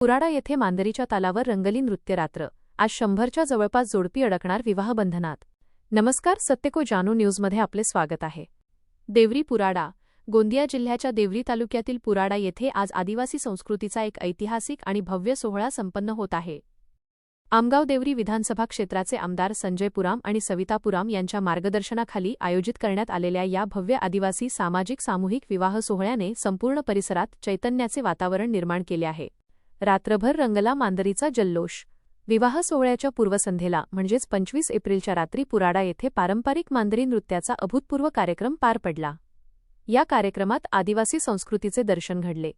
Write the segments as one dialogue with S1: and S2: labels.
S1: पुराडा येथे मांदरीच्या तालावर रंगली नृत्य रात्र. आज 100च्या जवळपास जोडपी अडकणार विवाहबंधनात. नमस्कार, सत्यको जानू न्यूजमध्ये आपले स्वागत आहे. देवरी पुराडा. गोंदिया जिल्ह्याच्या देवरी तालुक्यातील पुराडा येथे आज आदिवासी संस्कृतीचा एक ऐतिहासिक आणि भव्य सोहळा संपन्न होत आहे. आमगाव देवरी विधानसभा क्षेत्राचे आमदार संजय पुराम आणि सविता पुराम यांच्या मार्गदर्शनाखाली आयोजित करण्यात आलेल्या या भव्य आदिवासी सामाजिक सामूहिक विवाह सोहळ्याने संपूर्ण परिसरात चैतन्याचे वातावरण निर्माण केले आहे. रात्रभर रंगला मांदरीचा जल्लोष. विवाह सोहळ्याच्या पूर्वसंध्येला म्हणजेच 25 एप्रिलच्या रात्री पुराडा येथे पारंपरिक मांदरी नृत्याचा अभूतपूर्व कार्यक्रम पार पडला. या कार्यक्रमात आदिवासी संस्कृतीचे दर्शन घडले.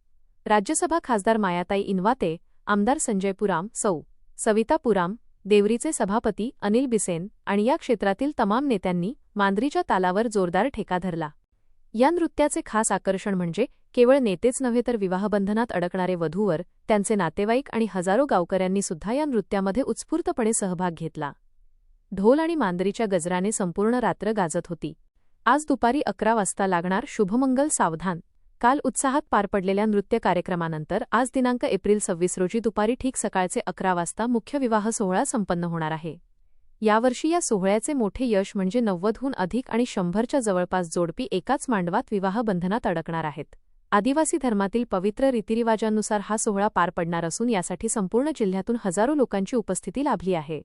S1: राज्यसभा खासदार मायाताई इनवाते, आमदार संजय पुराम, सौ. सविता पुराम, देवरीचे सभापती अनिल बिसेन आणि या क्षेत्रातील तमाम नेत्यांनी मांदरीच्या तालावर जोरदार ठेका धरला. या नृत्याचे खास आकर्षण म्हणजे केवळ नेतेच नव्हे तर विवाहबंधनात अडकणारे वधूवर, त्यांचे नातेवाईक आणि हजारो गावकऱ्यांनी सुद्धा या नृत्यामध्ये उत्स्फूर्तपणे सहभाग घेतला. ढोल आणि मांदरीच्या गजराने संपूर्ण रात्र गाजत होती. आज दुपारी 11 वाजता लागणार शुभमंगल सावधान. काल उत्साहात पार पडलेल्या नृत्य कार्यक्रमानंतर आज दिनांक एप्रिल 26 रोजी दुपारी ठीक सकाळचे 11 वाजता मुख्य विवाह सोहळा संपन्न होणार आहे. यावर्षी या सोहळ्याचे मोठे यश म्हणजे 90हून अधिक आणि 100च्या जवळपास जोडपी एकाच मांडवात विवाहबंधनात अडकणार आहेत. आदिवासी धर्मातील पवित्र रीतिरिवाजांनुसार हा सोहळा पार पडणार असून यासाठी संपूर्ण जिल्ह्यातून हजारो लोकांची उपस्थिती लाभली आहे.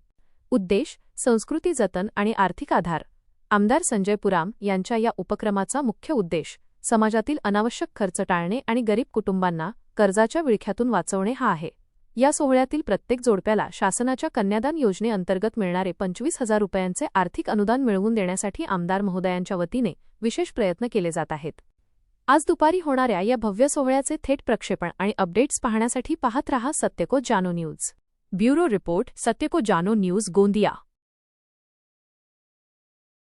S1: उद्देश, संस्कृती जतन आणि आर्थिक आधार. आमदार संजय पुराम यांच्या या उपक्रमाचा मुख्य उद्देश समाजातील अनावश्यक खर्च टाळणे आणि गरीब कुटुंबांना कर्जाच्या विळख्यातून वाचवणे हा आहे. या सोहळ्यातील प्रत्येक जोडप्याला शासनाच्या कन्यादान योजनेअंतर्गत मिळणारे 25,000 रुपयांचे आर्थिक अनुदान मिळवून देण्यासाठी आमदार महोदयांच्या वतीने विशेष प्रयत्न केले जात आहेत. आज दुपारी होणाऱ्या या भव्य सोहळ्याचे थेट प्रक्षेपण आणि अपडेट्स पाहण्यासाठी पाहत रहा सत्यको जानू न्यूज. ब्युरो रिपोर्ट, सत्यको जानू न्यूज, गोंदिया.